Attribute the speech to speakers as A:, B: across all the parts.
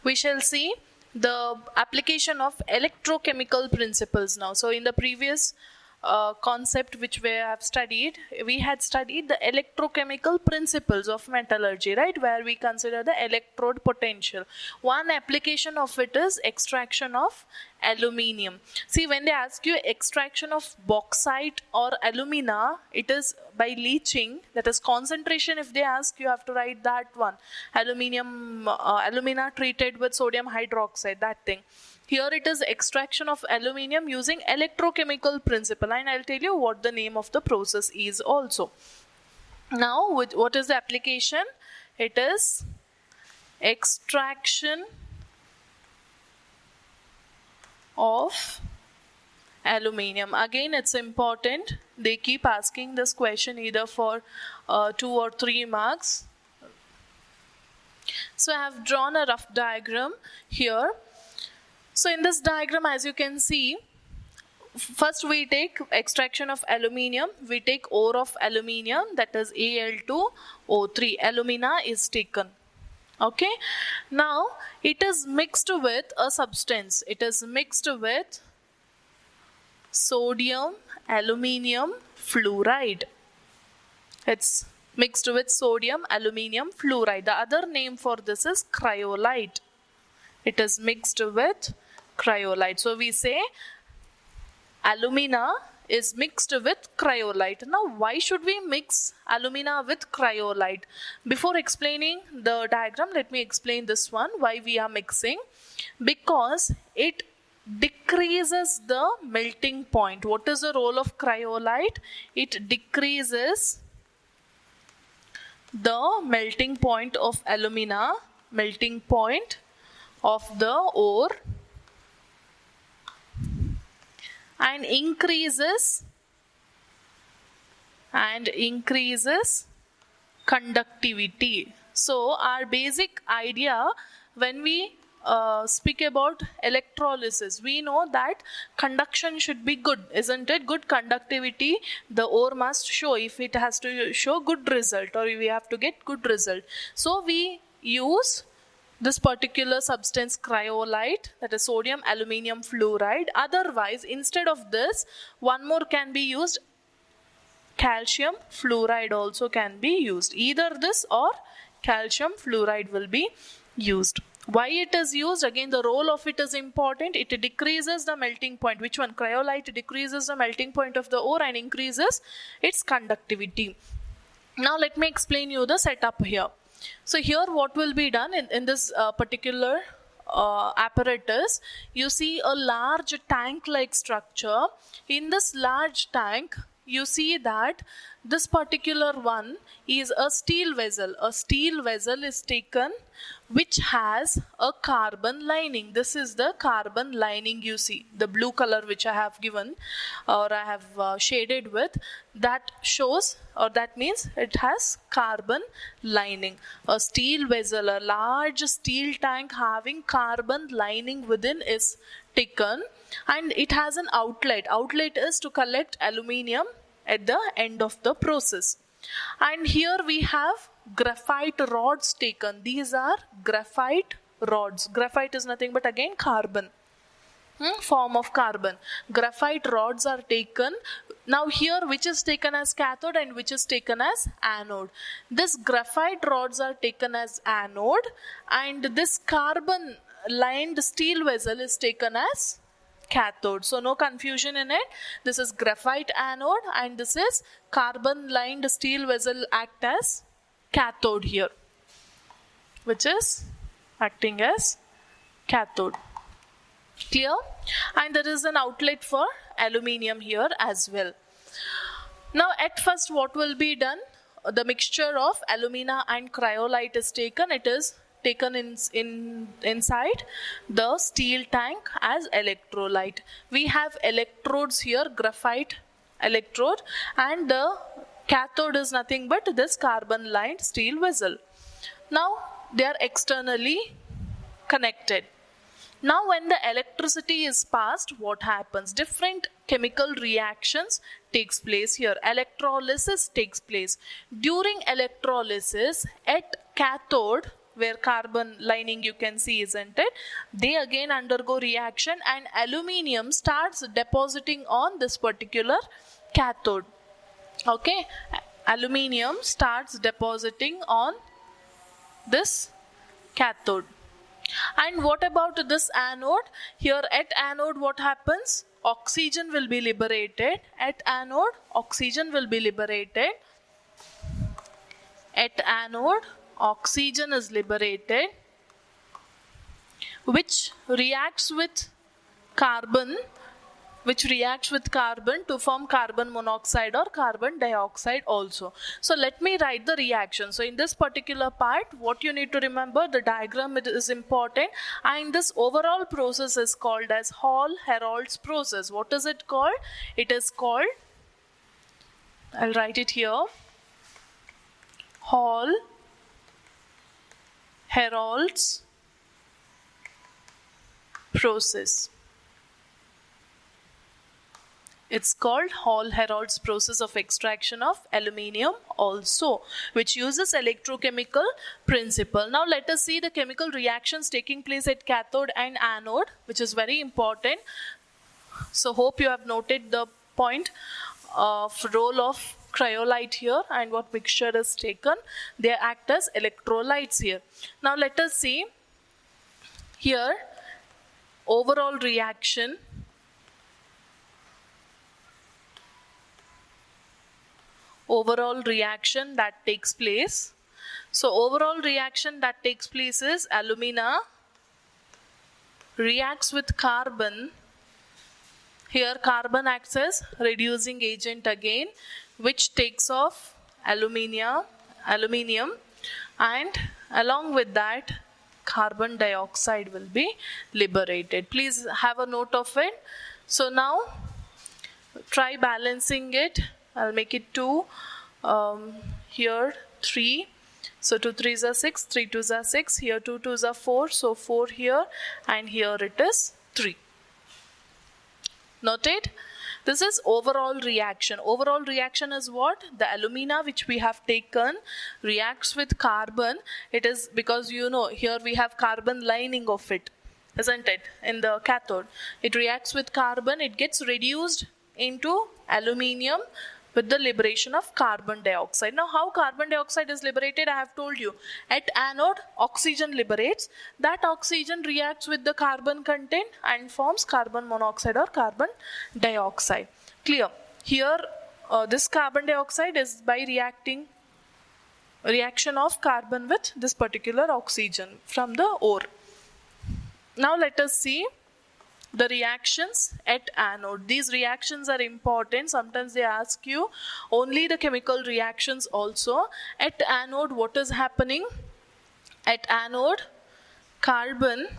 A: We shall see the application of electrochemical principles now. So in the previous concept which we have studied, we had studied the electrochemical principles of metallurgy, right, where we consider the electrode potential. One application of it is extraction of aluminium. See, when they ask you extraction of bauxite or alumina, it is by leaching, that is concentration. If they ask, you have to write that one, alumina treated with sodium hydroxide, that thing. Here it is extraction of aluminium using electrochemical principle, and I'll tell you what the name of the process is also. Now, what is the application? It is extraction of aluminium. Again, it's important. They keep asking this question either for 2 or 3 marks. So I have drawn a rough diagram here. So in this diagram, as you can see, first we take extraction of aluminium. We take ore of aluminium, that is Al2O3. Alumina is taken. Okay. Now it is mixed with a substance. It is mixed with sodium aluminium fluoride. It's mixed with sodium aluminium fluoride. The other name for this is cryolite. It is mixed with cryolite. So we say alumina is mixed with cryolite. Now why should we mix alumina with cryolite? Before explaining the diagram, let me explain this one, why we are mixing. Because it decreases the melting point. What is the role of cryolite? It decreases the melting point of alumina, melting point of the ore, and increases conductivity. So our basic idea when we speak about electrolysis, we know that conduction should be good, isn't it? Good conductivity the ore must show if it has to show good result, or we have to get good result. So we use this particular substance cryolite, that is sodium aluminium fluoride. Otherwise, instead of this, one more can be used, calcium fluoride also can be used. Either this or calcium fluoride will be used. Why it is used? Again, the role of it is important. It decreases the melting point. Which one? Cryolite decreases the melting point of the ore and increases its conductivity. Now let me explain you the setup here. So here what will be done in this particular apparatus, you see a large tank like structure. In this large tank, you see that this particular one is a steel vessel. A steel vessel is taken which has a carbon lining. This is the carbon lining you see. The blue color which I have given or I have shaded with, that shows, or that means it has carbon lining. A steel vessel, a large steel tank having carbon lining within is taken, and it has an outlet. Outlet is to collect aluminium at the end of the process. And here we have graphite rods taken. These are graphite rods. Graphite is nothing but again carbon, form of carbon. Graphite rods are taken. Now here which is taken as cathode and which is taken as anode? This graphite rods are taken as anode, and this carbon lined steel vessel is taken as cathode. So no confusion in it. This is graphite anode and this is carbon lined steel vessel act as cathode here, which is acting as cathode. Clear? And there is an outlet for aluminium here as well. Now at first what will be done? The mixture of alumina and cryolite is taken. It is taken inside the steel tank as electrolyte. We have electrodes here, graphite electrode, and the cathode is nothing but this carbon lined steel vessel. Now they are externally connected. Now when the electricity is passed, what happens? Different chemical reactions takes place here. Electrolysis takes place. During electrolysis at cathode, where carbon lining you can see, isn't it? They again undergo reaction and aluminium starts depositing on this particular cathode. Okay, aluminium starts depositing on this cathode. And what about this anode? Here at anode what happens? Oxygen will be liberated. At anode, oxygen will be liberated. At anode, oxygen is liberated, which reacts with carbon to form carbon monoxide or carbon dioxide also. So let me write the reaction. So in this particular part, what you need to remember, the diagram is important, and this overall process is called as Hall-Herold's process. What is it called? It is called, I'll write it here, Hall-Herold's process. It's called Hall-Herold's process of extraction of aluminium also, which uses electrochemical principle. Now let us see the chemical reactions taking place at cathode and anode, which is very important. So hope you have noted the point of role of cryolite here and what mixture is taken. They act as electrolytes here. Now let us see here overall reaction. Overall reaction that takes place. So overall reaction that takes place is alumina reacts with carbon. Here carbon acts as reducing agent again, which takes off aluminium, and along with that carbon dioxide will be liberated. Please have a note of it. So now try balancing it. I'll make it 2, here 3, so 2 3s are 6, 3 2s are 6, here 2 2s are 4, so 4 here, and here it is 3. Noted? This is overall reaction. Overall reaction is what? The alumina which we have taken reacts with carbon. It is because you know here we have carbon lining of it, isn't it, in the cathode. It reacts with carbon, it gets reduced into aluminium with the liberation of carbon dioxide. Now how carbon dioxide is liberated, I have told you. At anode, oxygen liberates. That oxygen reacts with the carbon content and forms carbon monoxide or carbon dioxide. Clear? Here this carbon dioxide is by reaction of carbon with this particular oxygen from the ore. Now let us see the reactions at anode. These reactions are important. Sometimes they ask you only the chemical reactions also. At anode, what is happening? At anode, carbon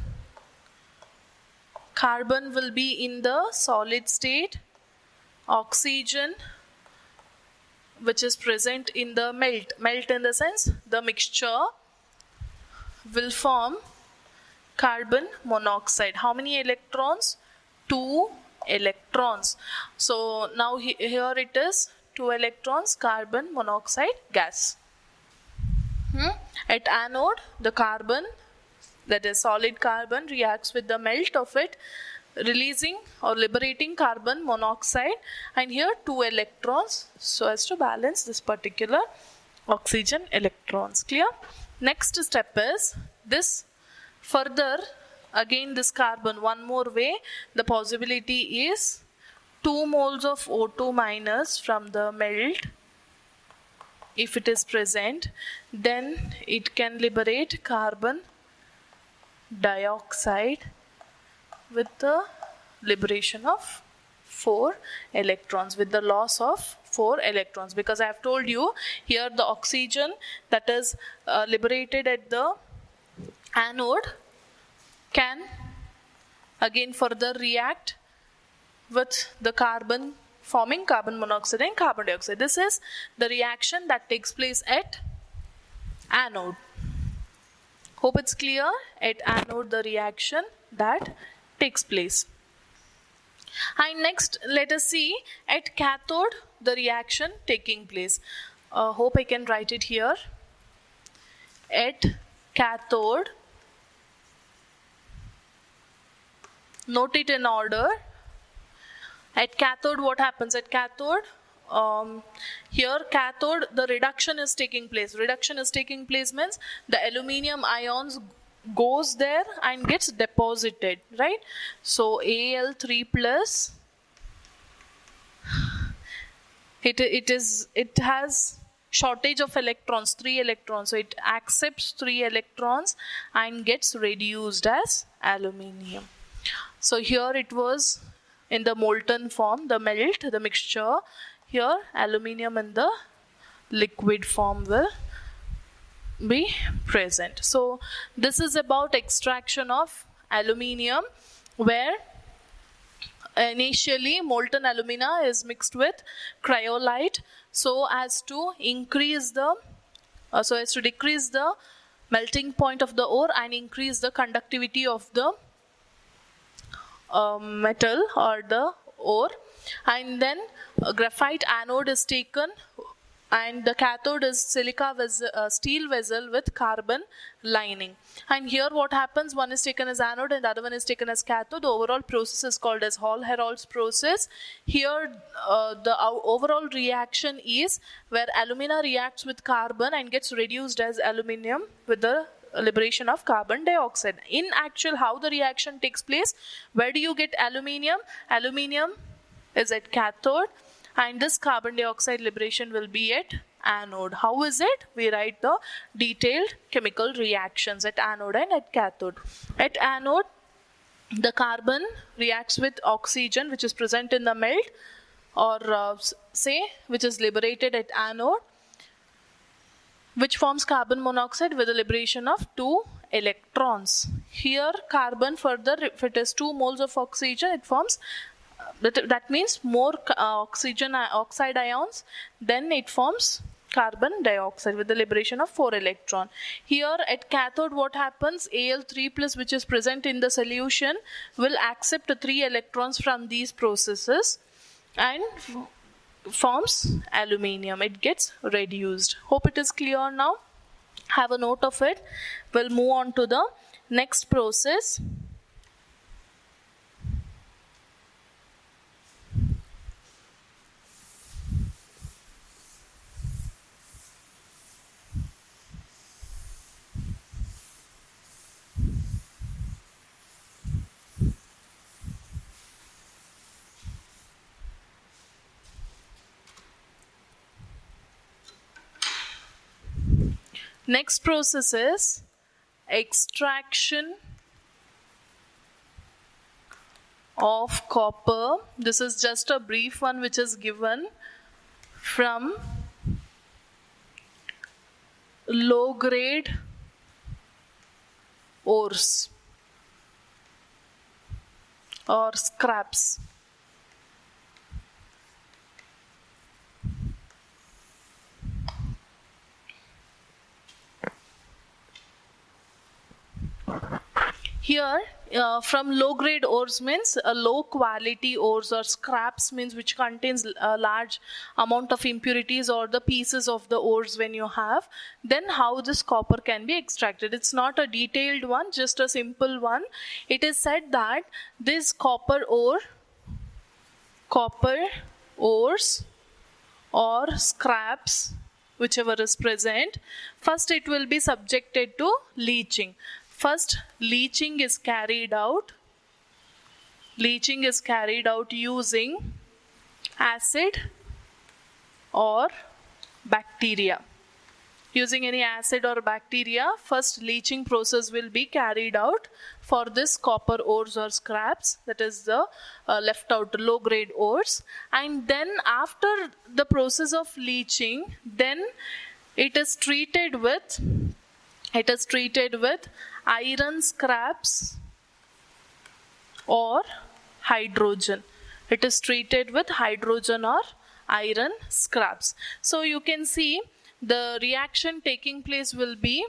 A: will be in the solid state. Oxygen, which is present in the melt in the sense the mixture, will form carbon monoxide. How many electrons? 2 electrons. So now here it is 2 electrons, carbon monoxide gas. At anode, the carbon, that is solid carbon, reacts with the melt of it, releasing or liberating carbon monoxide, and here 2 electrons, so as to balance this particular oxygen electrons. Clear? Next step is this. Further, again this carbon, one more way, the possibility is 2 moles of O2 minus from the melt. If it is present, then it can liberate carbon dioxide with the liberation of 4 electrons, with the loss of 4 electrons, because I have told you here the oxygen that is liberated at the anode can again further react with the carbon, forming carbon monoxide and carbon dioxide. This is the reaction that takes place at anode. Hope it's clear. At anode, the reaction that takes place. And next, let us see at cathode, the reaction taking place. Hope I can write it here. At cathode, note it in order. At cathode, what happens? At cathode, here cathode, the reduction is taking place. Reduction is taking place means the aluminium ions goes there and gets deposited, right? So Al3 plus, it has shortage of electrons, 3 electrons, so it accepts 3 electrons and gets reduced as aluminium. So here it was in the molten form, the melt, the mixture. Here aluminium in the liquid form will be present. So this is about extraction of aluminium, where initially molten alumina is mixed with cryolite so as to increase the decrease the melting point of the ore and increase the conductivity of the metal or the ore. And then a graphite anode is taken, and the cathode is silica steel vessel with carbon lining. And here what happens, one is taken as anode and the other one is taken as cathode. The overall process is called as Hall-Héroult process. Here the overall reaction is where alumina reacts with carbon and gets reduced as aluminium with the liberation of carbon dioxide. In actual, how the reaction takes place, where do you get aluminium? Aluminium is at cathode, and this carbon dioxide liberation will be at anode. How is it? We write the detailed chemical reactions at anode and at cathode. At anode, the carbon reacts with oxygen which is present in the melt, or which is liberated at anode, which forms carbon monoxide with the liberation of 2 electrons. Here carbon further, if it is 2 moles of oxygen, it forms that means more oxide ions, then it forms carbon dioxide with the liberation of 4 electron. Here at cathode, what happens? Al3 plus, which is present in the solution, will accept 3 electrons from these processes and forms aluminium. It gets reduced. Hope it is clear now. Have a note of it. We'll move on to the next process. Next process is extraction of copper. This is just a brief one which is given from low grade ores or scraps. Here from low grade ores means low quality ores, or scraps means which contains a large amount of impurities or the pieces of the ores when you have. Then how this copper can be extracted. It's not a detailed one, just a simple one. It is said that this copper ores or scraps, whichever is present, first it will be subjected to leaching. First, leaching is carried out. Leaching is carried out using acid or bacteria. Using any acid or bacteria, first leaching process will be carried out for this copper ores or scraps, that is the left out low grade ores. And then after the process of leaching, then it is treated with iron scraps or hydrogen. It is treated with hydrogen or iron scraps. So you can see the reaction taking place will be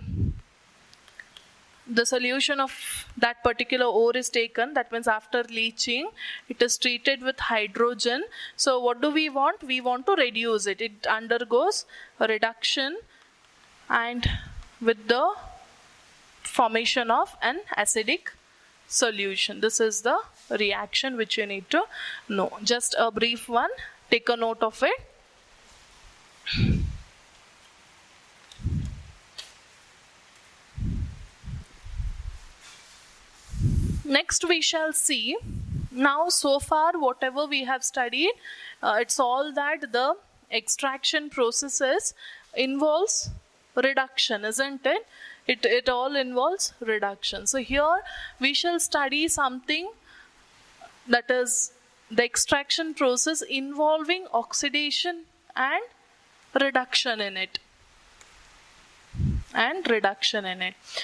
A: the solution of that particular ore is taken. That means after leaching, it is treated with hydrogen. So what do we want? We want to reduce it. It undergoes a reduction, and with the formation of an acidic solution. This is the reaction which you need to know. Just a brief one, take a note of it. Next we shall see, now so far whatever we have studied, it's all that the extraction processes involves reduction, isn't it? It all involves reduction. So here we shall study something that is the extraction process involving oxidation and reduction in it.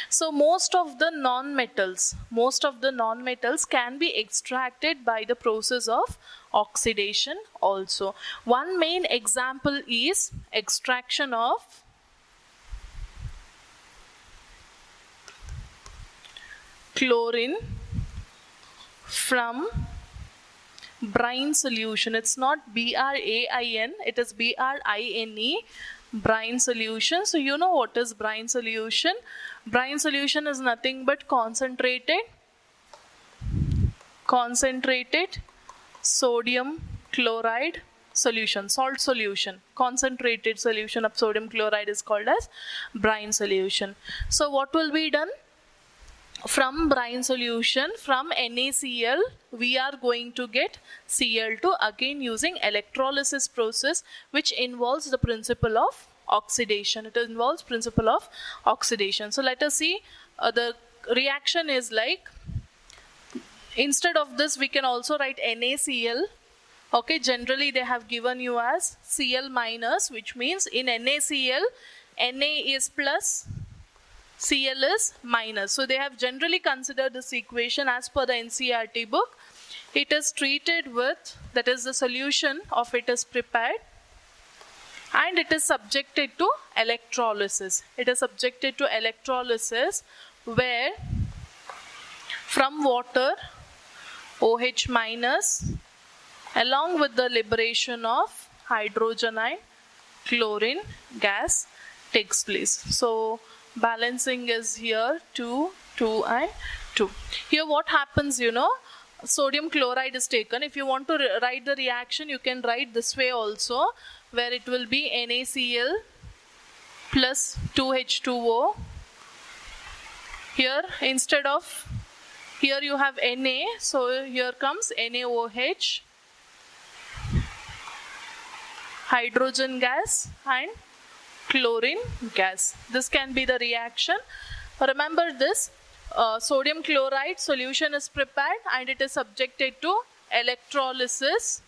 A: So most of the non-metals can be extracted by the process of oxidation also. One main example is extraction of chlorine from brine solution. It's not BRAIN, it is BRINE, brine solution. So you know what is brine solution? Brine solution is nothing but concentrated sodium chloride solution, salt solution. Concentrated solution of sodium chloride is called as brine solution. So what will be done? From brine solution, from NaCl, we are going to get Cl2 again using electrolysis process, which involves the principle of oxidation. It involves principle of oxidation. So let us see, the reaction is like, instead of this we can also write NaCl. Okay, generally they have given you as Cl minus, which means in NaCl, Na is plus, Cl is minus. So they have generally considered this equation as per the NCERT book. It is treated with, that is the solution of it is prepared, and it is subjected to electrolysis. It is subjected to electrolysis where from water OH minus along with the liberation of hydrogen and chlorine gas takes place. So balancing is here 2, 2 and 2. Here what happens, you know, sodium chloride is taken. If you want to write the reaction, you can write this way also, where it will be NaCl plus 2H2O. Here instead of, here you have Na, so here comes NaOH, hydrogen gas and chlorine gas. This can be the reaction. Remember this, sodium chloride solution is prepared and it is subjected to electrolysis,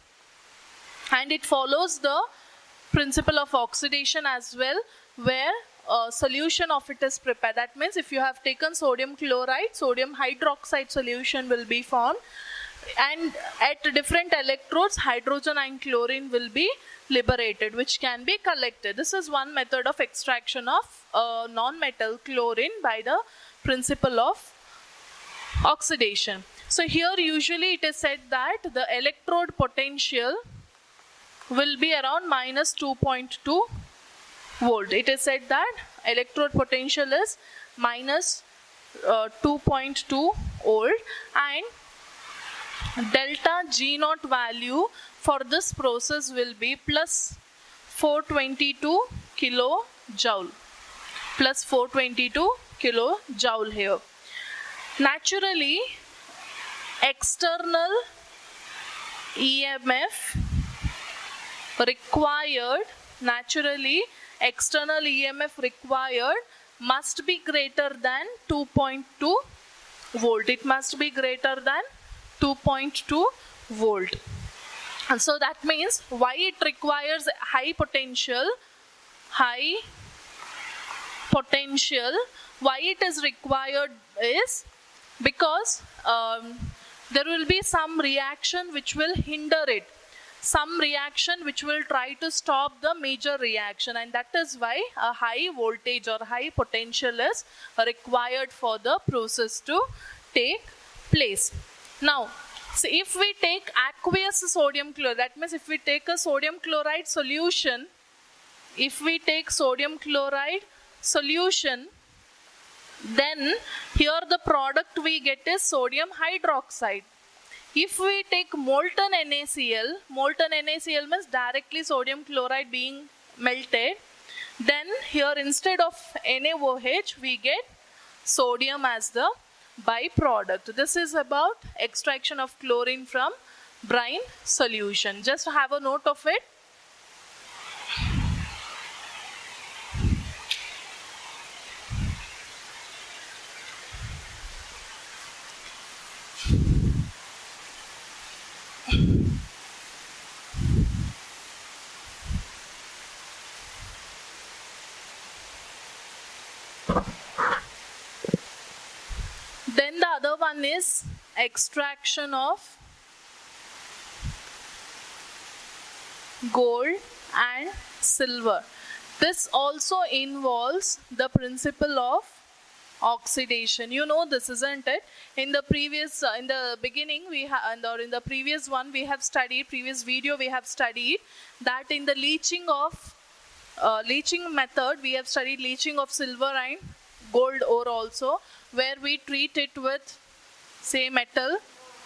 A: and it follows the principle of oxidation as well, where a solution of it is prepared. That means if you have taken sodium chloride, sodium hydroxide solution will be formed, and at different electrodes hydrogen and chlorine will be liberated, which can be collected. This is one method of extraction of non-metal chlorine by the principle of oxidation. So here usually it is said that the electrode potential will be around minus 2.2 volt. It is said that electrode potential is minus 2.2 volt, and delta G naught value for this process will be plus 422 kilojoule. Plus 422 kilojoule here. Naturally, external EMF required, must be greater than 2.2 volt. It must be greater than 2.2 volt. And so that means why it requires high potential, why it is required is because there will be some reaction which will hinder it, some reaction which will try to stop the major reaction, and that is why a high voltage or high potential is required for the process to take place. Now, so if we take aqueous sodium chloride, that means if we take a sodium chloride solution, Then here the product we get is sodium hydroxide. If we take molten NaCl means directly sodium chloride being melted, then here instead of NaOH we get sodium as the byproduct. This is about extraction of chlorine from brine solution. Just have a note of it. Then the other one is extraction of gold and silver. This also involves the principle of oxidation. You know this, isn't it? In the previous, in the beginning, we have, or in the previous one, we have studied, previous video, we have studied that in the leaching method, we have studied leaching of silver and gold ore also, where we treat it with, say, metal,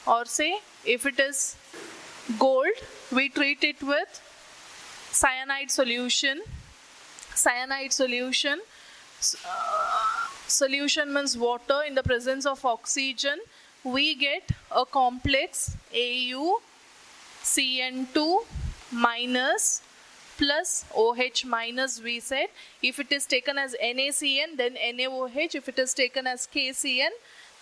A: or say, if it is gold, we treat it with cyanide solution. Solution means water in the presence of oxygen. We get a complex AuCN2 minus plus OH minus, we said. If it is taken as NaCN, then NaOH. If it is taken as KCN,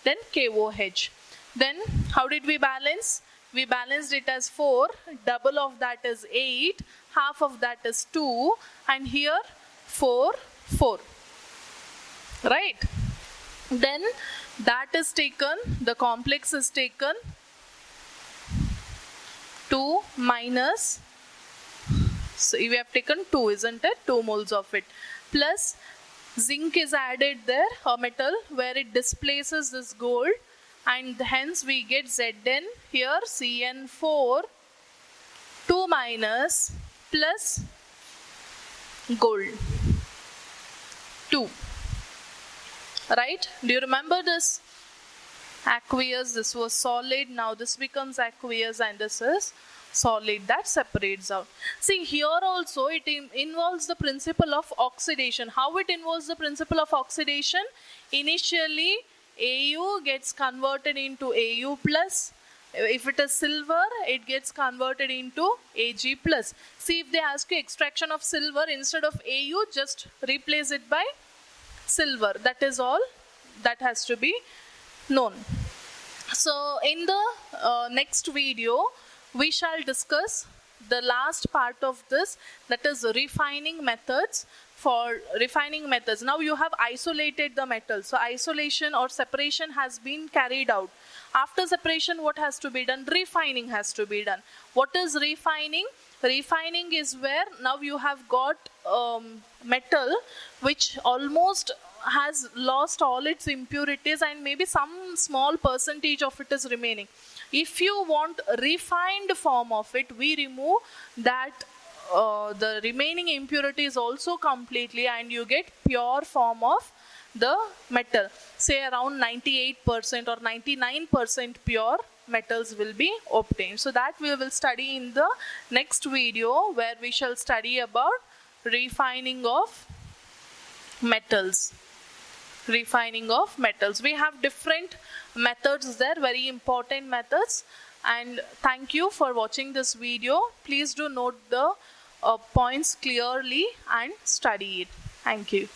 A: then KOH. Then how did we balance? We balanced it as 4, double of that is 8, half of that is 2, and here 4, 4. Right? Then that is taken, the complex is taken, 2 minus, so we have taken 2, isn't it? 2 moles of it. Plus zinc is added there, a metal, where it displaces this gold, and hence we get Zn here, Cn4, 2 minus plus gold, 2. Right? Do you remember this? Aqueous, this was solid, now this becomes aqueous, and this is solid. That separates out. See, here also it involves the principle of oxidation. How it involves the principle of oxidation? Initially, Au gets converted into Au plus. If it is silver, it gets converted into Ag plus. See, if they ask you extraction of silver, instead of Au, just replace it by silver. That is all that has to be known. So in the next video, we shall discuss the last part of this, that is refining methods. For refining methods, now you have isolated the metal, so isolation or separation has been carried out. After separation, what has to be done? Refining has to be done. What is refining? Refining is where now you have got metal which almost has lost all its impurities, and maybe some small percentage of it is remaining. If you want refined form of it, we remove that the remaining impurities also completely, and you get pure form of the metal. Say around 98% or 99% pure metals will be obtained. So that we will study in the next video, where we shall study about refining of metals. Refining of metals. We have different methods there, very important methods. And thank you for watching this video. Please do note the points clearly and study it. Thank you.